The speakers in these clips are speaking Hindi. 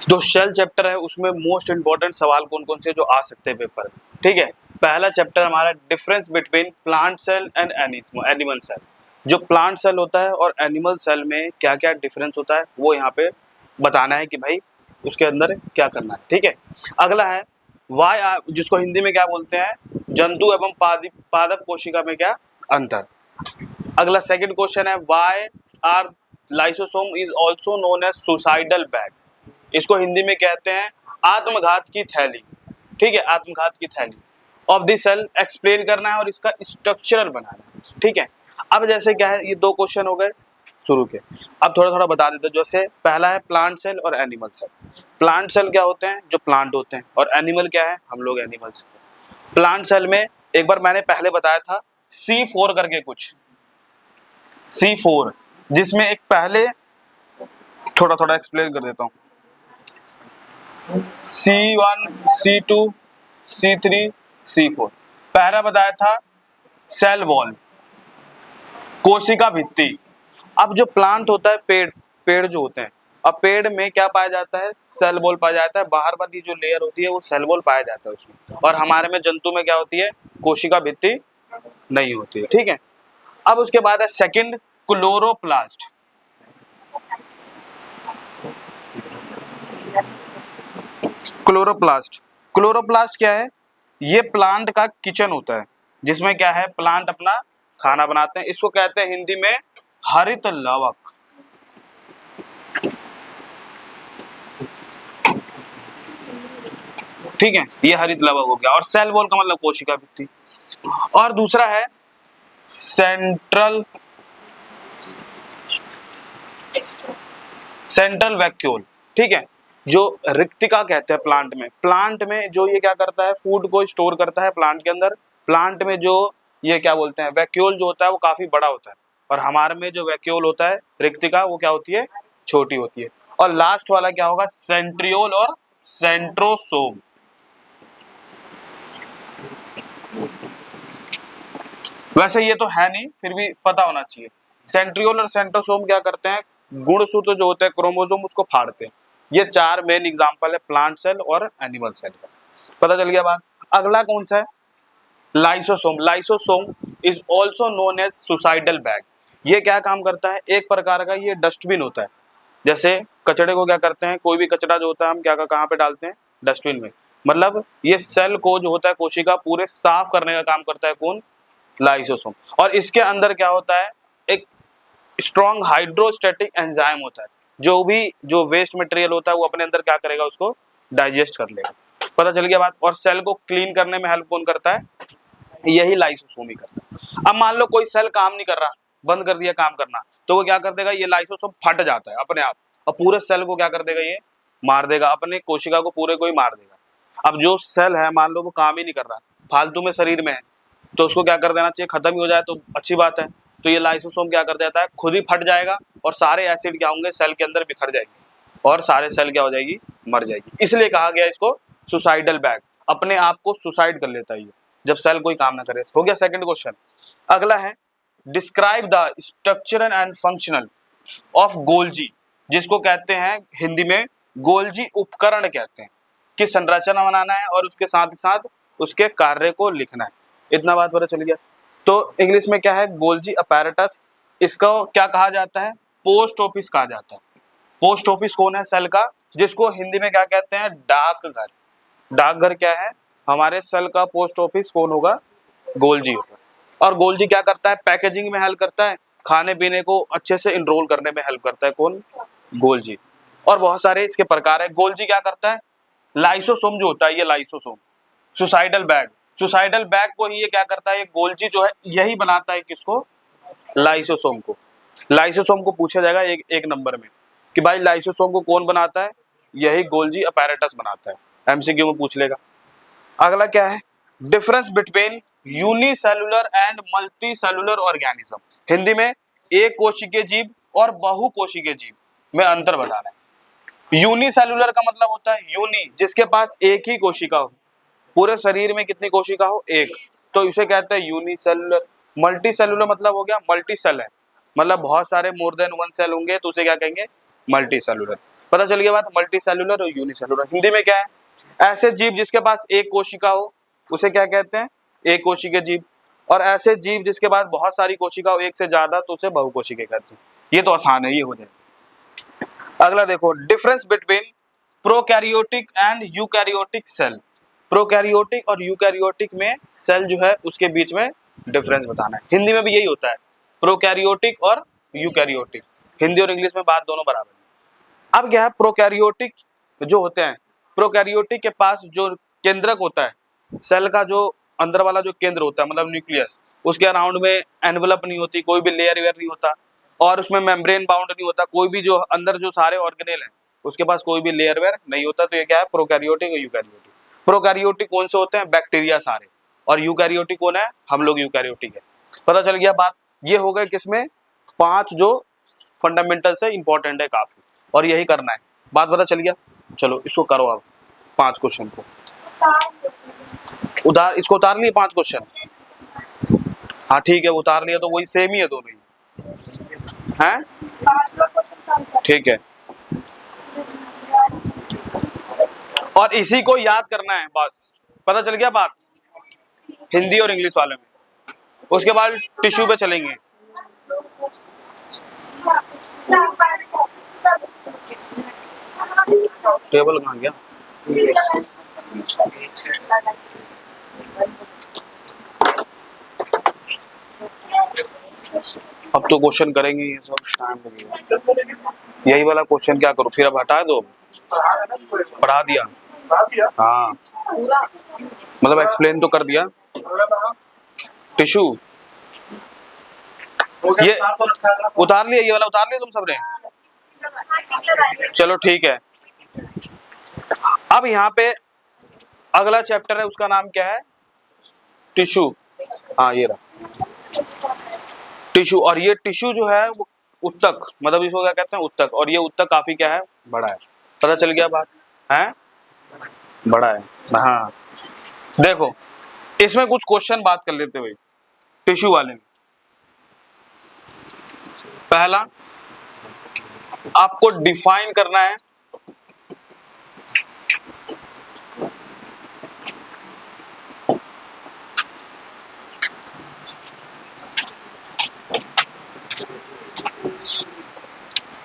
जो सेल चैप्टर है उसमें मोस्ट इंपॉर्टेंट सवाल कौन कौन से जो आ सकते हैं पेपर में, ठीक है। पहला चैप्टर हमारा difference between plant cell and animal cell. जो प्लांट सेल होता है और एनिमल सेल में क्या क्या डिफरेंस होता है वो यहाँ पे बताना है कि भाई उसके अंदर क्या करना है, ठीक है। अगला है वाई, जिसको हिंदी में क्या बोलते हैं, जंतु एवं पादप कोशिका में क्या अंतर। अगला सेकंड क्वेश्चन है why are lysosome is also known as suicidal bag. इसको हिंदी में कहते हैं आत्मघात की थैली, ठीक है, आत्मघात की थैली ऑफ द सेल एक्सप्लेन करना है और इसका स्ट्रक्चरल बनाना है, ठीक है। अब जैसे क्या है, ये दो क्वेश्चन हो गए शुरू के। अब थोड़ा थोड़ा बता देते हैं। जैसे पहला है प्लांट सेल और एनिमल सेल। प्लांट सेल क्या होते हैं, जो प्लांट होते हैं, और एनिमल क्या है, हम लोग एनिमल्स। प्लांट सेल में एक बार मैंने पहले बताया था C4 करके कुछ, C4, जिसमें एक पहले थोड़ा थोड़ा एक्सप्लेन कर देता हूँ। C1, C2, C3, C4। पहला बताया था सेल वॉल, कोशिका भित्ति। अब जो प्लांट होता है, पेड़ जो होते हैं, अब पेड़ में क्या पाया जाता है, सेल वॉल पाया जाता है। बाहर वाली जो लेयर होती है वो सेल वॉल पाया जाता है उसमें। और हमारे में जंतु में क्या होती है, कोशिका भित्ति नहीं होती है, ठीक है। अब उसके बाद है सेकंड क्लोरोप्लास्ट। क्लोरोप्लास्ट क्या है, ये प्लांट का किचन होता है, जिसमें क्या है, प्लांट अपना खाना बनाते हैं। इसको कहते हैं हिंदी में हरित लवक, ठीक है, ये हरित लवक हो गया। और सेल वॉल का मतलब कोशिका भित्ति। और दूसरा है सेंट्रल वैक्यूल, ठीक है, जो रिक्तिका कहते हैं प्लांट में। प्लांट में जो ये क्या करता है, फूड को स्टोर करता है प्लांट के अंदर। प्लांट में जो ये क्या बोलते हैं, वैक्यूल जो होता है वो काफी बड़ा होता है, और हमारे में जो वैक्यूल होता है, रिक्तिका, वो क्या होती है, छोटी होती है। और लास्ट वाला क्या होगा, सेंट्रियोल और सेंट्रोसोम। वैसे ये तो है नहीं, फिर भी पता होना चाहिए। सेंट्रियोल और सेंट्रोसोम क्या करते हैं, गुणसूत्र जो होते हैं, क्रोमोसोम, उसको फाड़ते हैं। ये चार मेन एग्जांपल है प्लांट सेल और एनिमल सेल का। पता चल गया बात। अगला कौन सा है, lysosome. Lysosome is also known as suicidal bag. ये क्या काम करता है, एक प्रकार का ये डस्टबिन होता है। जैसे कचड़े को क्या करते हैं, कोई भी कचरा जो होता है हम क्या कहाँ पे डालते हैं, डस्टबिन में। मतलब ये सेल को जो होता है, कोशिका पूरे साफ करने का काम करता है कौन, लाइसोसोम। और इसके अंदर क्या होता है, एक स्ट्रॉन्ग हाइड्रोस्टैटिक एंजाइम होता है। जो वेस्ट मटेरियल होता है वो अपने अंदर क्या करेगा, उसको डाइजेस्ट कर लेगा। पता चल गया बात। और सेल को क्लीन करने में हेल्प कौन करता है, यही लाइसोसोम ही करता है। अब मान लो कोई सेल काम नहीं कर रहा, बंद कर दिया काम करना, तो वो क्या कर देगा, ये लाइसोसोम फट जाता है अपने आप, और पूरे सेल को क्या कर देगा, ये मार देगा, अपने कोशिका को पूरे को ही मार देगा। अब जो सेल है, मान लो वो काम ही नहीं कर रहा, फालतू में शरीर में है, तो उसको क्या कर देना चाहिए, खत्म ही हो जाए तो अच्छी बात है। तो ये लाइसोसोम क्या कर देता है, खुद ही फट जाएगा, और सारे एसिड क्या होंगे, सेल के अंदर बिखर जाएंगे, और सारे सेल क्या हो जाएगी, मर जाएगी। इसलिए कहा गया इसको सुसाइडल बैग, अपने आप को सुसाइड कर लेता है ये, जब सेल कोई काम ना करे। हो गया सेकंड क्वेश्चन। अगला है describe the structural and functional of Golgi, जिसको कहते हैं हिंदी में गोल्जी उपकरण कहते हैं। किस संरचना बनाना है और उसके साथ ही साथ उसके कार्य को लिखना है। इतना बात पता चल गया। तो इंग्लिश में क्या है, गोल्जी अपैरेटस। इसको क्या कहा जाता है, पोस्ट ऑफिस कहा जाता है। पोस्ट ऑफिस कौन है, सेल का, जिसको हिंदी में क्या कहते हैं, डाकघर। डाकघर क्या है, हमारे सेल का पोस्ट ऑफिस कौन होगा, गोल्जी होगा। और गोल्जी क्या करता है, पैकेजिंग में हेल्प करता है, खाने पीने को अच्छे से इनरोल करने में हेल्प करता है कौन, गोल्जी। और बहुत सारे इसके प्रकार है। गोल्जी क्या करता है, लाइसोसोम जो होता है, ये lysosome, suicidal bag, suicidal bag को ही ये क्या करता है, ये गोल्जी जो है यही बनाता है, किसको, लाइसोसोम को। लाइसोसोम को पूछा जाएगा एक नंबर में कि भाई लाइसोसोम को कौन बनाता है, यही गोल्जी अपैरेटस बनाता है, एमसीक्यू में पूछ लेगा। अगला क्या है, difference between unicellular and multi cellular organism. Hindi में एक कोशिकीय जीव और बहुकोशिकीय जीव में अंतर बताना है। यूनिसेलुलर का मतलब होता है यूनि, जिसके पास एक ही कोशिका हो, पूरे शरीर में कितनी कोशिका हो, एक, तो इसे कहते हैं यूनिसेलुलर। मल्टी सेलुलर मतलब हो गया, मल्टी सेल है, मतलब बहुत सारे मोर देन वन सेल होंगे, तो उसे क्या कहेंगे, मल्टी सेलुलर। पता चल गया बात, मल्टी सेलुलर और यूनिसेलुलर। हिंदी में क्या है, ऐसे जीव जिसके पास एक कोशिका हो उसे क्या कहते हैं, एक कोशिकीय जीव। और ऐसे जीव जिसके पास बहुत सारी कोशिका हो, एक से ज्यादा, तो उसे बहुकोशिकीय कहते हैं। ये तो आसान है, ये हो जाए। अगला देखो, difference between prokaryotic and eukaryotic cell. Prokaryotic और यूकैरियोटिक में सेल जो है उसके बीच में डिफरेंस बताना है। हिंदी में भी यही होता है, प्रोकैरियोटिक और यूकैरियोटिक। हिंदी और इंग्लिश में बात दोनों बराबर है। अब क्या है, प्रोकैरियोटिक जो होते हैं, प्रोकैरियोटिक के पास जो केंद्रक होता है, सेल का जो अंदर वाला जो केंद्र होता है, मतलब न्यूक्लियस, उसके अराउंड में एनवलप नहीं होती, कोई भी लेयर वेयर नहीं होता, और उसमें मेम्ब्रेन बाउंड नहीं होता, कोई भी जो अंदर जो सारे ऑर्गेनेल हैं उसके पास कोई भी लेयर वेयर नहीं होता। तो ये क्या है, प्रोकैरियोटिक और यूकैरियोटिक। प्रोकैरियोटिक कौन से होते हैं, बैक्टीरिया सारे, और यूकैरियोटिक कौन है, हम लोग यूकैरियोटिक है। पता चल गया बात। ये हो गए किसमें, 5 जो फंडामेंटल्स है, इंपॉर्टेंट है काफी, और यही करना है। बात पता चल गया। चलो इसको करो अब, 5 क्वेश्चन को उतार, इसको उतार लिए 5 क्वेश्चन। हाँ ठीक है, उतार लिया तो वही सेम ही है दोनों ही, हैं ठीक है। और इसी को याद करना है बस, पता चल गया बात, हिंदी और इंग्लिश वाले में। उसके बाद टिश्यू पे चलेंगे। टेबल कहाँ गया, अब तो क्वेश्चन करेंगे ये सब, टाइम लगेगा। यही वाला क्वेश्चन क्या करूं फिर, अब हटा दो, पढ़ा दिया, हाँ मतलब एक्सप्लेन तो कर दिया। टिश्यू ये उतार लिया, ये वाला उतार लिया तुम सबने, चलो ठीक है। अब यहाँ पे अगला चैप्टर है, उसका नाम क्या है, टिश्यू। हाँ ये रहा टिश्यू। और ये टिश्यू जो है वो उत्तक, मतलब इसको क्या कहते हैं, उत्तक। और ये उत्तक काफी क्या है, बड़ा है। पता चल गया बात, है बड़ा है। हाँ देखो, इसमें कुछ क्वेश्चन बात कर लेते हुए टिश्यू वाले में। पहला, आपको डिफाइन करना है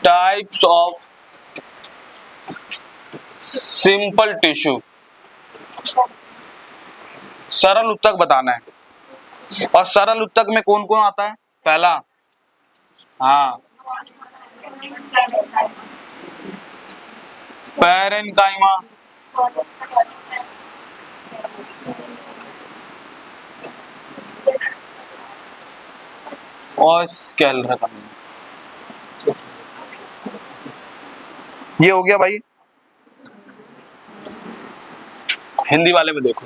टाइप्स ऑफ सिंपल टिश्यू। सरल उत्तक बताना है। और सरल उत्तक में कौन कौन आता है, पहला, हाँ पैरेन्काइमा, और स्केलेरा। ये हो गया भाई। हिंदी वाले में देखो,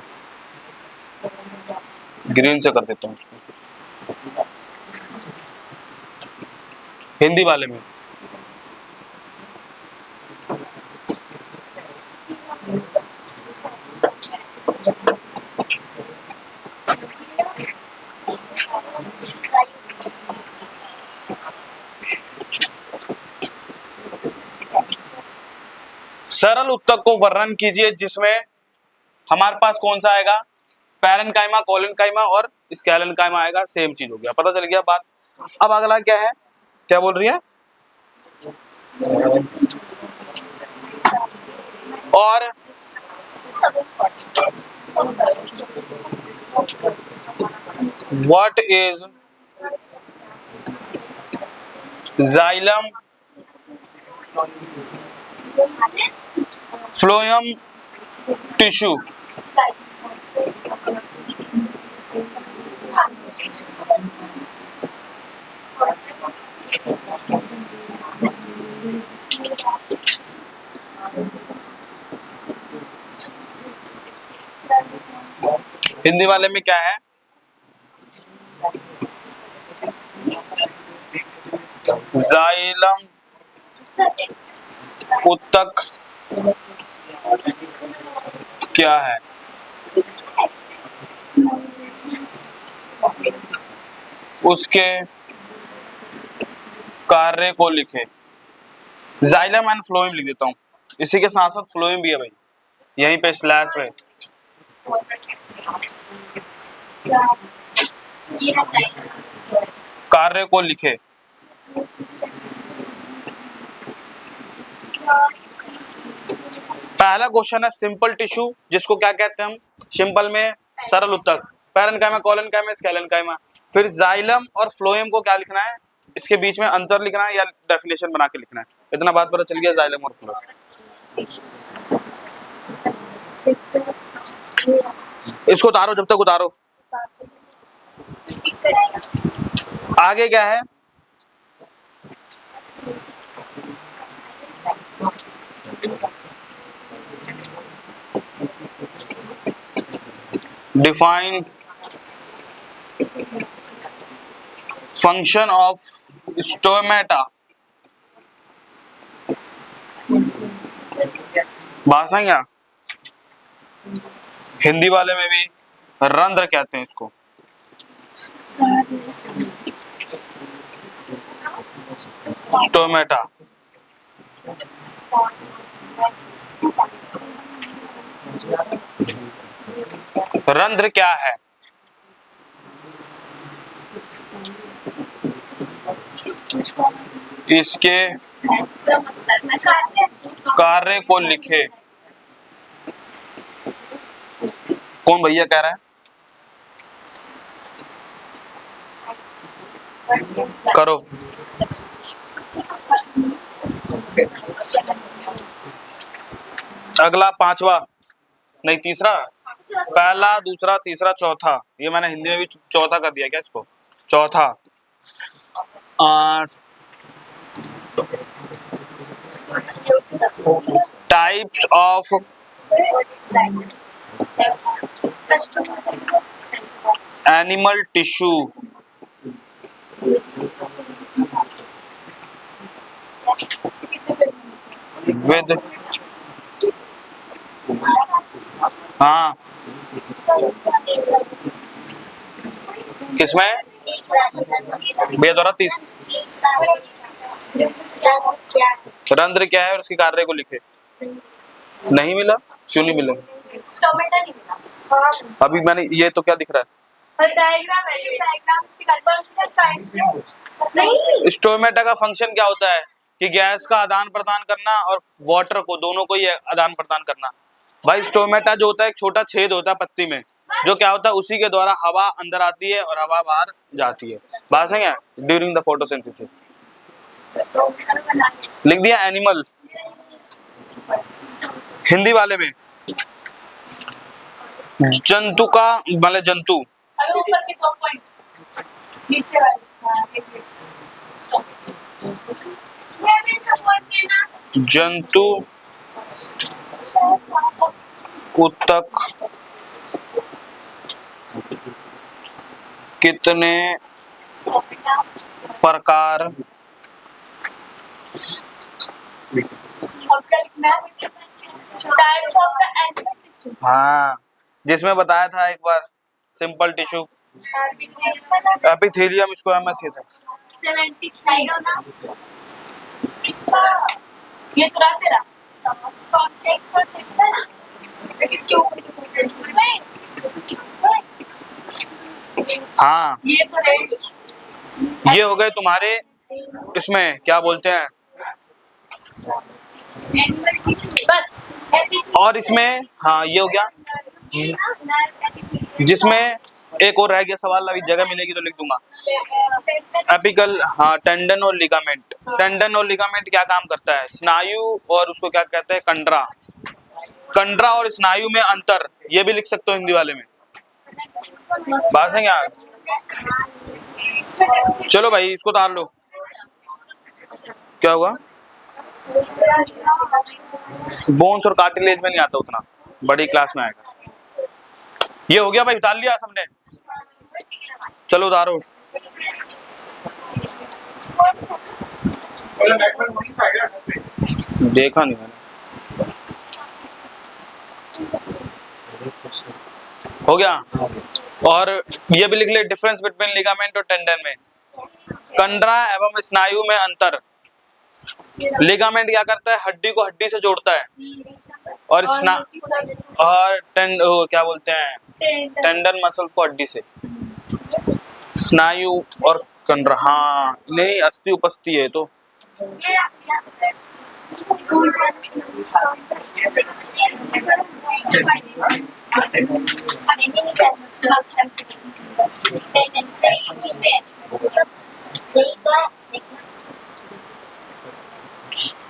ग्रीन से कर देता हूँ उसको। हिंदी वाले में सरल उत्तक को वर्णन कीजिए जिसमें हमारे पास कौन सा आएगा, पैरेन्काइमा, कोलेन्काइमा और स्केलेन्काइमा आएगा। सेम चीज हो गया, पता चल गया बात। अब अगला क्या है, क्या बोल रही है, और what is xylem phloem tissue. Hindi वाले में क्या है, जाइलम उत्तक क्या है, उसके कार्य को लिखे। जाइलम एंड फ्लोएम लिख देता हूँ, इसी के साथ साथ फ्लोएम भी है भाई, यहीं पे स्लैश में। कार्य को लिखे। पहला क्वेश्चन है सिंपल टिश्यू, जिसको क्या कहते हैं हम सिंपल में, सरल उत्तक, पैरेन्काइमा, कोलेनकाइमा, स्केलेनकाइमा। फिर जाइलम और फ्लोएम को क्या लिखना है, इसके बीच में अंतर लिखना है या डेफिनेशन बना के लिखना है, इतना बात पता चल गया जाइलम और फ्लोएम। इसको उतारो, जब तक उतारो। आगे क्या है, डिफाइन फंक्शन ऑफ स्टोमेटा। भाषा क्या, हिंदी वाले में भी रंध्र कहते हैं इसको। स्टोमेटा रंध्र क्या है, इसके कार्य को लिखे। कौन भैया कह रहा है, करो। अगला पांचवा, नहीं तीसरा, पहला दूसरा तीसरा चौथा, ये मैंने हिंदी में भी चौथा कर दिया क्या इसको, चौथा। Types of animal tissue with, हाँ किसमें, बेदौरा तीस। रंध्र क्या है और उसके कार्य को लिखे। नहीं मिला, क्यों नहीं मिला, अभी मैंने ये तो क्या दिख रहा है, स्टोमेटा का फंक्शन क्या होता है कि गैस का आदान प्रदान करना और वाटर को, दोनों को ही आदान प्रदान करना। भाई स्टोमेटा जो होता है एक छोटा छेद होता है पत्ती में, जो क्या होता है उसी के द्वारा हवा अंदर आती है और हवा बाहर जाती है। बात है क्या, ड्यूरिंग द फोटोसिंथेसिस। लिख दिया एनिमल, हिंदी वाले में जंतु का मतलब जंतु, जंतु ऊतक कितने प्रकार, हाँ जिसमें बताया था एक बार सिंपल टिश्यू, एपिथेलियम, इसको एमएस ये था। ये तो तेरा हाँ, ये हो गए तुम्हारे इसमें क्या बोलते हैं बस, और इसमें हाँ ये हो गया, जिसमें एक और रह गया सवाल, अभी जगह मिलेगी तो लिख दूंगा। एपिकल, हाँ टेंडन और लिगामेंट। टेंडन और लिगामेंट क्या काम करता है, स्नायु और उसको क्या कहते हैं कंडरा। कंडरा और स्नायु में अंतर, ये भी लिख सकते हो हिंदी वाले में। बात है क्या, चलो भाई इसको उतार लो। क्या हुआ, बोन्स और कार्टिलेज में नहीं आता उतना, बड़ी क्लास में आएगा। ये हो गया भाई, उतार लिया सबने, चलो उतारो। देखा नहीं मैंने, हो गया। और ये भी लिख ले डिफरेंस बिटवीन लिगामेंट और टेंडन में, कंडरा एवं स्नायु में अंतर। लिगामेंट क्या करता है, हड्डी को हड्डी से जोड़ता है। और क्या बोलते हैं, टेंडन मसल को हड्डी से। स्नायु और कंडरा, हाँ नहीं अस्थि उपस्थि है तो।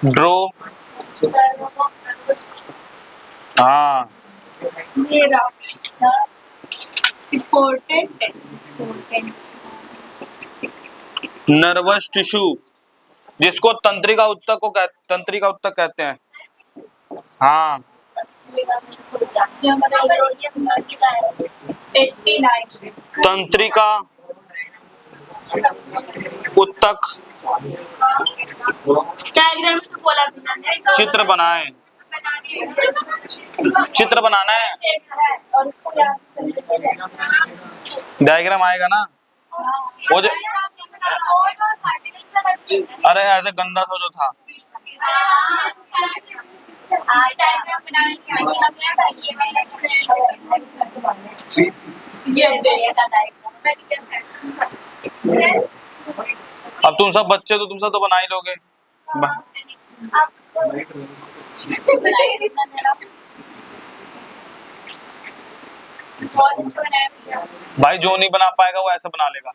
ड्रो, हाँ नर्वस टिश्यू, जिसको तंत्रिका ऊतक कहते हैं। हाँ तंत्रिका ऊतक, चित्र बनाए, चित्र बनाना है, डायग्राम आएगा ना वो जो, अरे ऐसे गंदा सा जो था। अब तुम सब बच्चे तो तुम सब तो बना ही लोगे। भाई जो नहीं बना पाएगा वो ऐसे बना लेगा।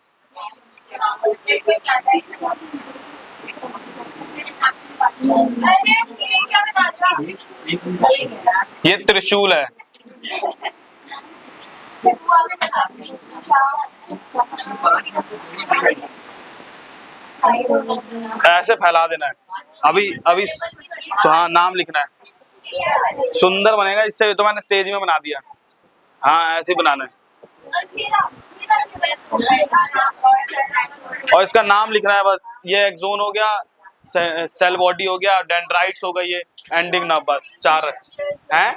ये त्रिशूल है। ऐसे फैला देना है। अभी अभी हाँ नाम लिखना है, सुंदर बनेगा। इससे तो मैंने तेजी में बना दिया। हाँ ऐसे ही बनाना है और इसका नाम लिखना है बस। ये एक्सोन हो गया, सेल बॉडी हो गया, डेंड्राइट्स हो गई, ये एंडिंग नर्व, बस 4 हैं।